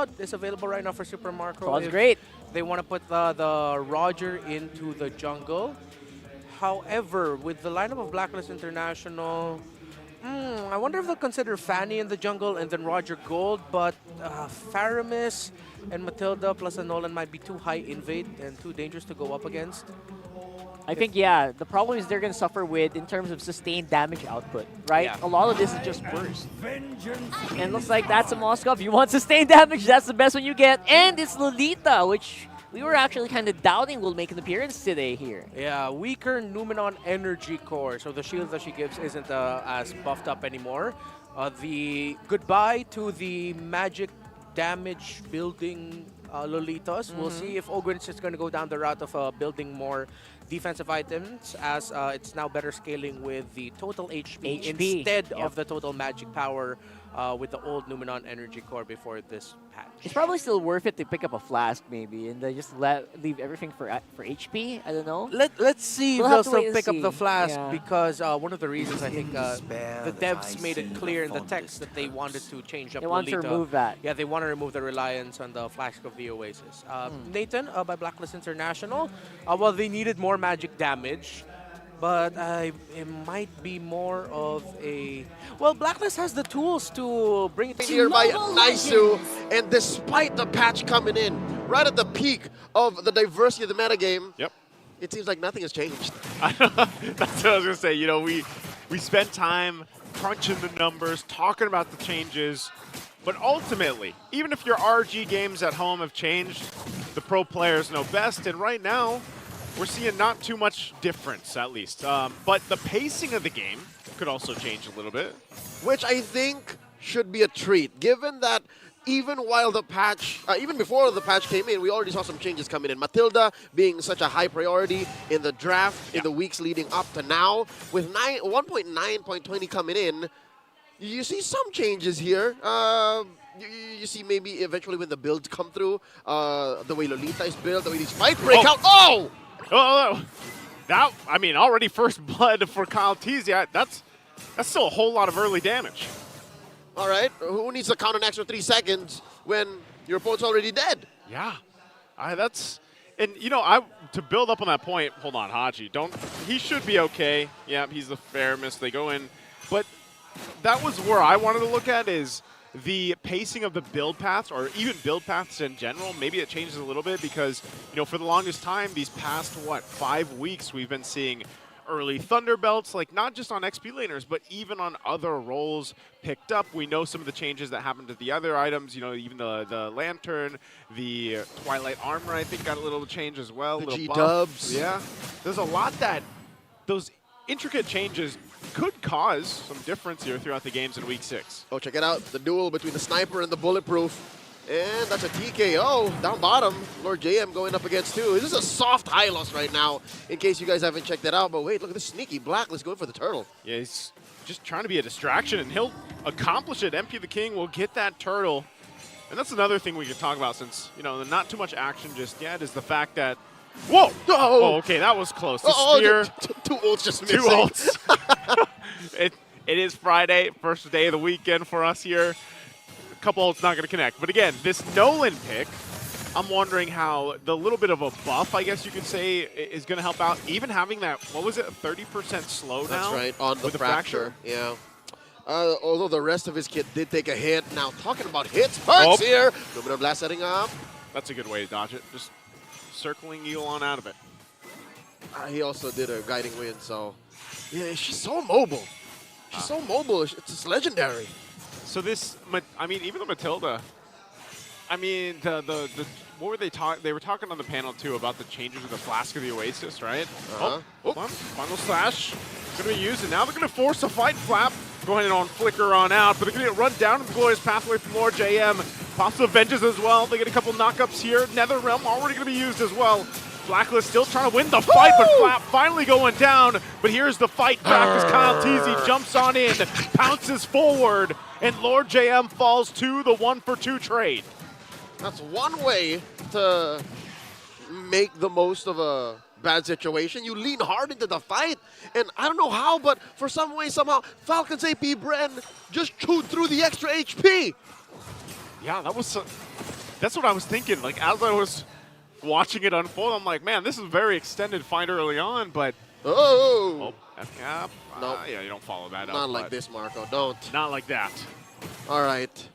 Claude is available right now for Super Macro. Claude's if great. They want to put the Roger into the jungle. However, with the lineup of Blacklist International, I wonder if they'll consider Fanny in the jungle and then Roger Gold, but Faramis and Matilda plus a Nolan might be too high invade and too dangerous to go up against. I think, yeah, the problem is they're going to suffer with, in terms of sustained damage output, right? Yeah. A lot of this is just burst. And looks like that's a Moskov. You want sustained damage, that's the best one you get. And it's Lolita, which we were actually kind of doubting will make an appearance today here. Yeah, weaker Numenon energy core, so the shield that she gives isn't as buffed up anymore. The goodbye to the magic damage building Lolitas. We'll see if Ogren's just going to go down the route of building more defensive items, as it's now better scaling with the total HP, instead of the total magic power with the old Numenon energy core before this patch. It's probably still worth it to pick up a flask maybe and just leave everything for HP. I don't know. Let's see We'll if they'll have to wait still and pick up see. the flask, Yeah. because one of the reasons I think the devs made it clear in the text that they wanted to change up They want to Lolita. remove that. Yeah, they want to remove the reliance on the Flask of the Oasis. Nathan, by Blacklist International, well, they needed more magic damage, but it might be more of a... Well, Blacklist has the tools to bring it Here by Naisu, and despite the patch coming in, right at the peak of the diversity of the metagame, Yep. it seems like nothing has changed. That's what I was gonna say. You know, we spent time crunching the numbers, talking about the changes, but ultimately, even if your RG games at home have changed, the pro players know best, and right now, we're seeing not too much difference, at least. But the pacing of the game could also change a little bit. Which I think should be a treat, given that even while the patch, even before the patch came in, we already saw some changes coming in. Matilda being such a high priority in the draft in the weeks leading up to now, with 1.9.20 coming in, you see some changes here. You see maybe eventually when the builds come through, the way Lolita is built, the way these fights break out. Oh! Oh, that, I mean, already first blood for Kyle Tizia. That's still a whole lot of early damage. All right, who needs to count an extra 3 seconds when your opponent's already dead? Yeah, that's, and you know, to build up on that point, hold on, Haji, he should be okay. Yeah, he's the fair miss, they go in. But that was where I wanted to look at, is the pacing of the build paths, or even build paths in general. Maybe it changes a little bit because, you know, for the longest time, these past, 5 weeks, we've been seeing early Thunderbelts, like not just on XP laners, but even on other roles picked up. We know some of the changes that happened to the other items, you know, even the Lantern, the Twilight Armor, I think got a little change as well. The little buff. G-dubs. Yeah. There's a lot that those intricate changes could cause some difference here throughout the games in Week 6. Oh, check it out. The duel between the Sniper and the Bulletproof. And that's a TKO down bottom. Lord JM going up against two. This is a soft high loss right now, in case you guys haven't checked that out. But wait, look at this sneaky Blacklist going for the turtle. Yeah, he's just trying to be a distraction, and he'll accomplish it. MP the King will get that turtle. And that's another thing we could talk about, since, you know, not too much action just yet, is the fact that... Whoa! Oh, okay, that was close. The spear. Two ults just missing. 2 ults. It is Friday, first day of the weekend for us here. A couple ults not going to connect. But again, this Nolan pick, I'm wondering how the little bit of a buff, I guess you could say, is going to help out. Even having that, what was it, 30% slow now? That's right, on the fracture. Yeah. Although the rest of his kit did take a hit. Now, talking about hits, Perks here. Luminous Blast setting up. That's a good way to dodge it. Just circling you on out of it. He also did a guiding wind, so... Yeah, she's so mobile. She's so mobile. It's just legendary. So this, I mean, even the Matilda, I mean, what were they talking? They were talking on the panel too about the changes with the Flask of the Oasis, right? Oh, hold on. Final Slash going to be used, and now they're going to force a fight flap. Go ahead and on flicker on out, but they're going to get run down in the glorious pathway from Lord JM. Pops Avenges as well. They get a couple knockups here. Netherrealm already going to be used as well. Blacklist still trying to win the fight, but Flap finally going down. But here's the fight back as Kyle Teasy jumps on in, pounces forward, and Lord JM falls to the 1-for-2 trade. That's one way to make the most of a bad situation. You lean hard into the fight, and I don't know how, but for some way, somehow, Falcons AP BREN just chewed through the extra HP. Yeah, that was That's what I was thinking. Like, as I was watching it unfold, I'm like, man, this is a very extended fight early on, but... Oh! FCAP. No. Yeah, you don't follow that up. Not like this, Marco. Don't. Not like that. All right.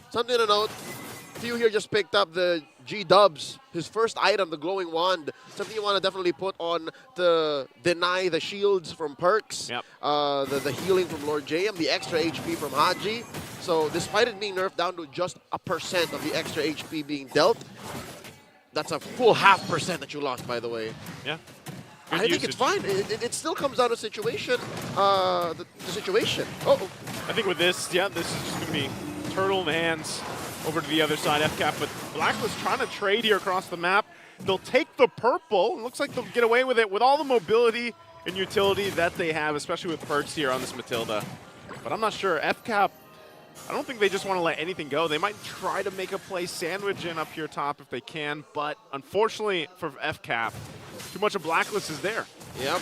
Something to note. Few here just picked up the G-dubs. His first item, the glowing wand. Something you want to definitely put on to deny the shields from Perks. Yep. The healing from Lord JM, the extra HP from Haji. So despite it being nerfed down to just 1% of the extra HP being dealt, that's a full 0.5% that you lost, by the way. Yeah. I think it's fine. It still comes down to situation. The situation. Uh-oh. I think with this, yeah, this is just going to be turtle in the hands over to the other side, FCAP. But BLACKLIST trying to trade here across the map. They'll take the purple. It looks like they'll get away with it with all the mobility and utility that they have, especially with Perks here on this Matilda. But I'm not sure. FCAP, I don't think they just want to let anything go. They might try to make a play sandwich in up here top if they can. But unfortunately for FCAP, too much of BLACKLIST is there. Yep,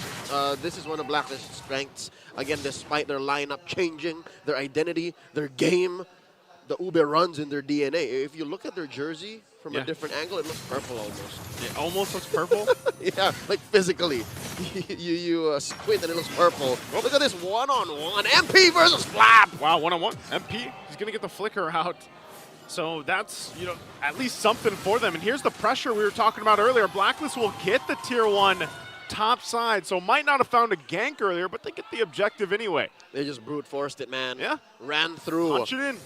this is one of BLACKLIST's strengths. Again, despite their lineup changing, their identity, their game, the Ube runs in their DNA. If you look at their jersey from a different angle, it looks purple almost. It almost looks purple? Yeah, like physically. you squint and it looks purple. Oh. Look at this one-on-one. MP versus Flap! Wow, one-on-one. MP, he's going to get the flicker out. So that's, you know, at least something for them. And here's the pressure we were talking about earlier. BLACKLIST will get the Tier 1 top side, so might not have found a gank earlier, but they get the objective anyway. They just brute forced it, man. Yeah. Ran through. Punch it in.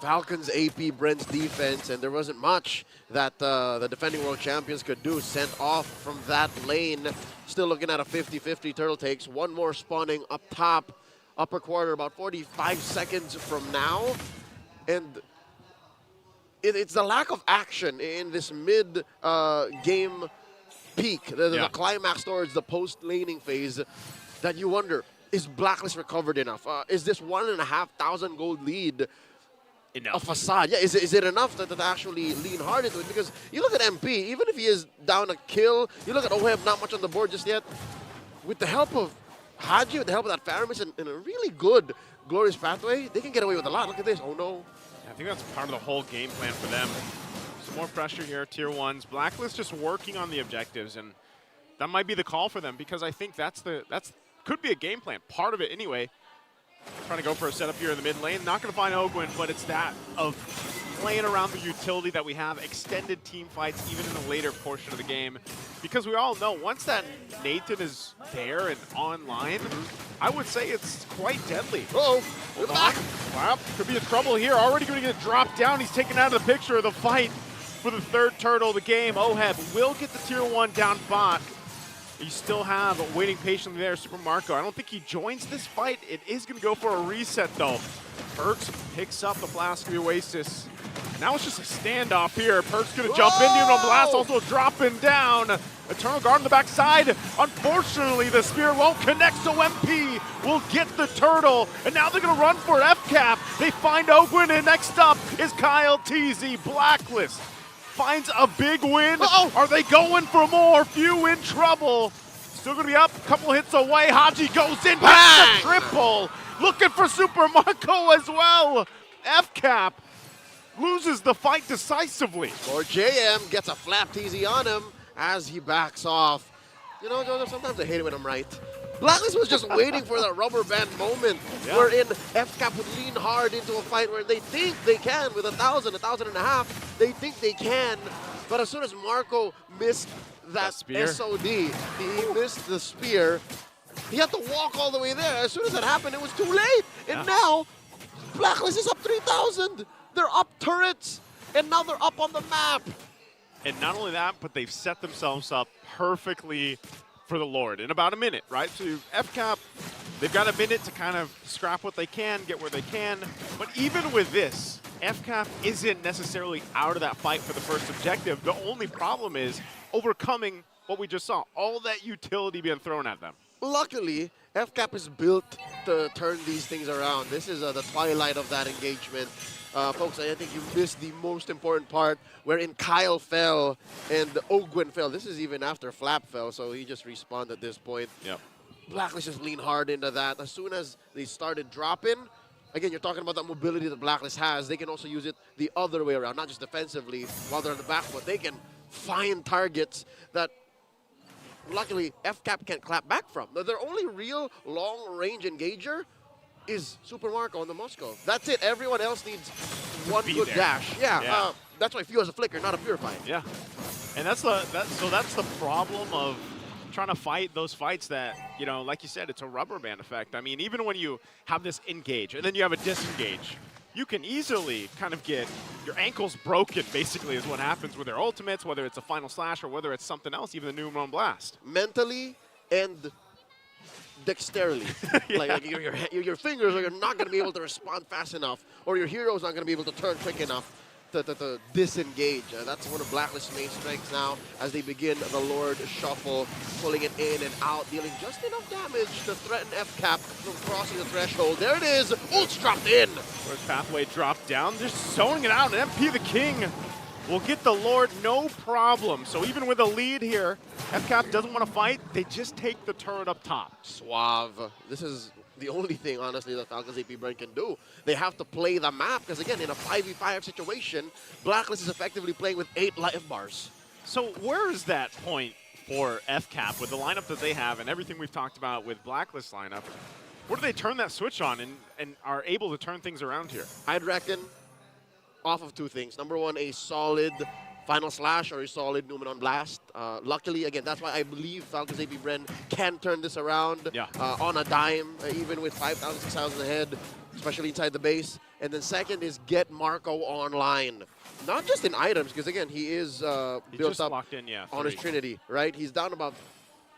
Falcons AP BREN's defense, and there wasn't much that the defending world champions could do. Sent off from that lane. Still looking at a 50-50 turtle takes. One more spawning up top. Upper quarter about 45 seconds from now. And it's the lack of action in this mid-game peak, the climax towards the post-laning phase, that you wonder, is BLACKLIST recovered enough? Is this 1,500 gold lead enough? A facade? Yeah, is it enough to actually lean hard into it? Because you look at MP, even if he is down a kill, you look at Oheb, not much on the board just yet. With the help of Haji, with the help of that Faramis, and a really good Glorious Pathway, they can get away with a lot. Look at this. Oh, no. I think that's part of the whole game plan for them. Some more pressure here, Tier 1s. BLACKLIST just working on the objectives, and that might be the call for them, because I think that's could be a game plan, part of it anyway. Trying to go for a setup here in the mid lane. Not going to find Ogwin, but it's that of playing around the utility that we have, extended team fights even in the later portion of the game. Because we all know once that Nathan is there and online, I would say it's quite deadly. Uh-oh. Hold on. Wow, could be in trouble here. Already going to get dropped down. He's taken out of the picture of the fight for the third turtle of the game. Oheb will get the Tier 1 down bot. You still have waiting patiently there, Super Marco. I don't think he joins this fight. It is going to go for a reset, though. Perks picks up the Flask of the Oasis. And now it's just a standoff here. Perks going to jump into him on Blast, also dropping down. Eternal Guard on the backside. Unfortunately, the spear won't connect, so MP will get the turtle. And now they're going to run for FCAP. They find Ogwin, and next up is Kyle TZ. BLACKLIST finds a big win. Are they going for more? Few in trouble. Still going to be up, couple hits away. Haji goes in, gets the triple. Looking for Super Marco as well. FCAP loses the fight decisively. Or JM gets a flap TZ on him as he backs off. You know, Joseph, sometimes I hate it when I'm right. BLACKLIST was just waiting for that rubber band moment wherein FCAP would lean hard into a fight where they think they can with 1,000, 1,500. They think they can, but as soon as Marco missed that SOD, he missed the spear, he had to walk all the way there. As soon as that happened, it was too late. And now, BLACKLIST is up 3,000. They're up turrets, and now they're up on the map. And not only that, but they've set themselves up perfectly for the Lord in about a minute, right? So FCAP, they've got a minute to kind of scrap what they can, get where they can. But even with this, FCAP isn't necessarily out of that fight for the first objective. The only problem is overcoming what we just saw, all that utility being thrown at them. Luckily, FCAP is built to turn these things around. This is the twilight of that engagement. Folks, I think you missed the most important part wherein Kyle fell and Ogwin fell. This is even after Flap fell, so he just respawned at this point. Yep. BLACKLIST just leaned hard into that. As soon as they started dropping, again, you're talking about that mobility that Blacklist has. They can also use it the other way around, not just defensively while they're on the back foot. They can find targets that, luckily, FCAP can't clap back from. Their only real long-range engager is Super Marco on the Moscow. That's it. Everyone else needs one good dash. Yeah. That's why Few has a flicker, not a purified. Yeah. And that's the problem of trying to fight those fights that, you know, like you said, it's a rubber band effect. I mean, even when you have this engage and then you have a disengage, you can easily kind of get your ankles broken, basically, is what happens with their ultimates, whether it's a final slash or whether it's something else, even the new Moon Blast. Mentally and dexterity. Like your fingers are not going to be able to respond fast enough, or your hero's not going to be able to turn quick enough to disengage. That's one of Blacklist's main strengths now as they begin the Lord Shuffle, pulling it in and out, dealing just enough damage to threaten FCAP from crossing the threshold. There it is. Ult's dropped in. Where's Pathway dropped down? Just zoning it out, and MP the King will get the Lord no problem. So even with a lead here, FCAP doesn't want to fight. They just take the turret up top. Suave. This is the only thing, honestly, that Falcons AP BREN can do. They have to play the map because, again, in a 5v5 situation, Blacklist is effectively playing with 8 life bars. So where is that point for FCAP with the lineup that they have and everything we've talked about with Blacklist lineup? Where do they turn that switch on and are able to turn things around here? I'd reckon off of 2 things. Number 1, a solid final slash or a solid Numenon Blast. Luckily, again, that's why I believe Falcons AP BREN can turn this around on a dime, even with 5,000, 6,000 ahead, especially inside the base. And then second is get Marco online. Not just in items, because again, he is built up locked in, on his Trinity, right? He's down about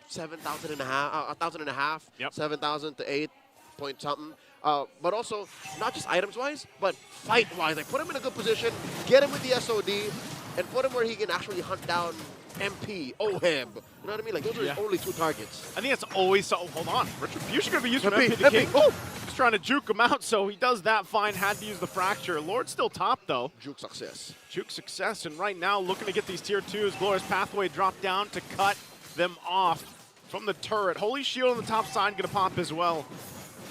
7,000 and a half, 1,000 and a half, 7,000 to 8 point something. But also, not just items-wise, but fight-wise. Like, put him in a good position, get him with the SOD, and put him where he can actually hunt down MP, OHEB. You know what I mean? Like, those are his only 2 targets. I think it's always so. Hold on. Retribution going to be used from MP the King. Just trying to juke him out, so he does that fine. Had to use the Fracture. Lord's still top, though. Juke success. Juke success, and right now looking to get these tier 2s. Glorious Pathway dropped down to cut them off from the turret. Holy Shield on the top side going to pop as well.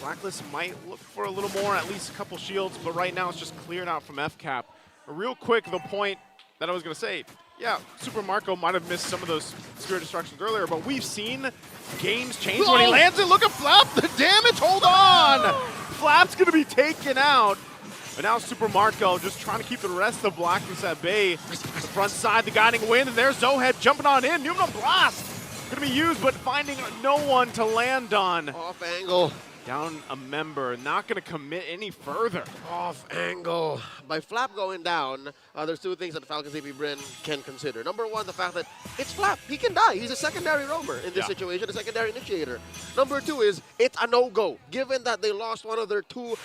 Blacklist might look for a little more, at least a couple shields, but right now it's just cleared out from FCAP. Real quick, the point that I was going to say, yeah, Super Marco might have missed some of those Spirit Destructions earlier, but we've seen games change when he lands it. Look at Flap, the damage, hold on! Flap's going to be taken out. And now Super Marco just trying to keep the rest of Blacklist at bay. The front side, the guiding wind, and there's Zohead jumping on in. Numenon Blast going to be used, but finding no one to land on. Off angle. Down a member, not going to commit any further. Off angle. By Flap going down, there's 2 things that Falcons AP BREN can consider. Number 1, the fact that it's Flap. He can die. He's a secondary roamer in this situation, a secondary initiator. Number 2 is it's a no-go, given that they lost one of their 2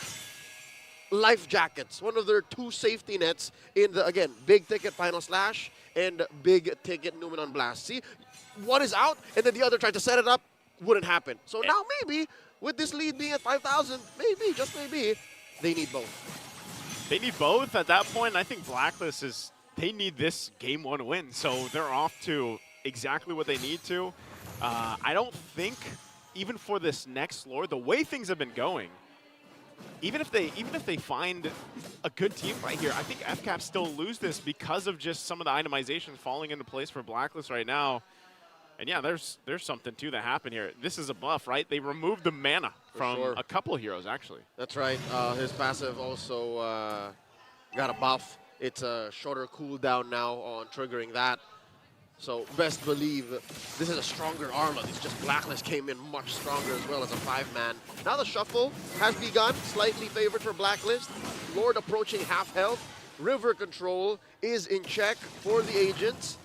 life jackets, one of their 2 safety nets in the, again, big ticket final slash and big ticket Numenon Blast. See, one is out, and then the other tried to set it up, wouldn't happen. So now maybe, with this lead being at 5,000, maybe, just maybe, they need both. They need both at that point. I think Blacklist is, they need this game 1 win. So they're off to exactly what they need to. I don't think, even for this next Lord, the way things have been going, even if they find a good team right here, I think FCAP still lose this because of just some of the itemizations falling into place for Blacklist right now. And yeah, there's something too that happened here. This is a buff, right? They removed the mana from a couple of heroes, actually. That's right. His passive also got a buff. It's a shorter cooldown now on triggering that. So best believe this is a stronger Arma. It's just Blacklist came in much stronger as well as a 5-man. Now the shuffle has begun, slightly favored for Blacklist. Lord approaching half health. River control is in check for the agents.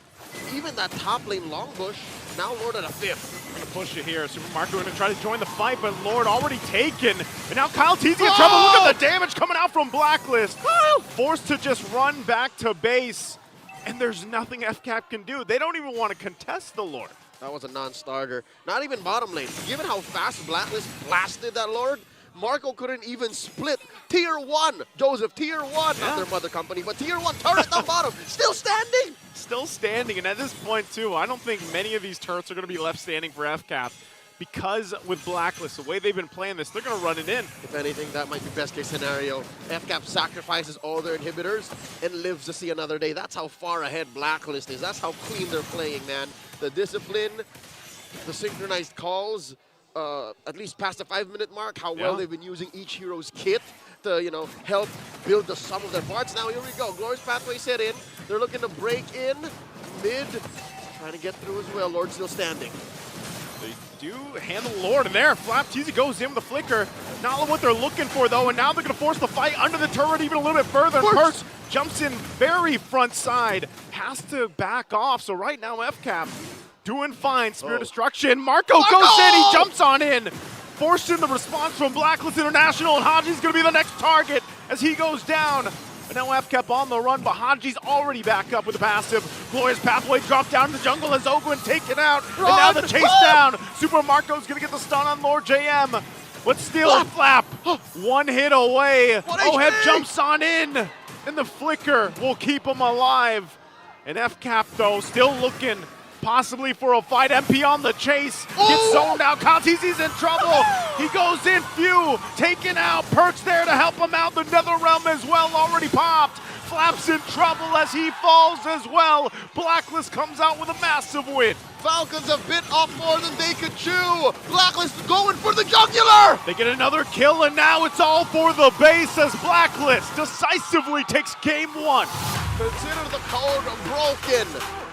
Even that top lane long bush, now Lord at a 5th. Gonna push it here. Super Marco gonna try to join the fight, but Lord already taken. And now Kyle TZ in trouble. Look at the damage coming out from Blacklist. Kyle forced to just run back to base. And there's nothing FCAP can do. They don't even want to contest the Lord. That was a non-starter. Not even bottom lane. Given how fast Blacklist blasted that Lord, Marco couldn't even split tier 1. Joseph, tier 1, not their mother company, but tier 1 turret down bottom. Still standing. Still standing, and at this point, too, I don't think many of these turrets are going to be left standing for FCAP. because with Blacklist, the way they've been playing this, they're going to run it in. If anything, that might be best case scenario. FCAP sacrifices all their inhibitors and lives to see another day. That's how far ahead Blacklist is. That's how clean they're playing, man. The discipline, the synchronized calls, at least past the 5-minute mark, how well they've been using each hero's kit to, you know, help build the sum of their parts. Now here we go. Glorious Pathway set in. They're looking to break in. Mid, trying to get through as well. Lord still standing. They do handle Lord, and there, Flap Teasy goes in with the flicker. Not what they're looking for, though, and now they're going to force the fight under the turret even a little bit further. And Perks jumps in very front side, has to back off. So right now, FCAP doing fine. Spear Destruction. Marco goes in, he jumps on in. Forced in the response from Blacklist International, and Haji's going to be the next target as he goes down. And now FCAP on the run, but Haji's already back up with the passive. Glorious Pathway dropped down to the jungle as Ogun taken out. And now the chase down. Super Marco's going to get the stun on Lord JM. But still, Flap, one hit away. Oheb jumps on in, and the flicker will keep him alive. And FCAP, though, still looking possibly for a fight. MP on the chase, gets zoned out. Kantizi's in trouble. He goes in, Few taken out. Perks there to help him out. The Nether Realm as well already popped. Flap's in trouble as he falls as well. Blacklist comes out with a massive win. Falcons have bit off more than they could chew. Blacklist going for the jugular. They get another kill, and now it's all for the base as Blacklist decisively takes game one. Consider the code broken.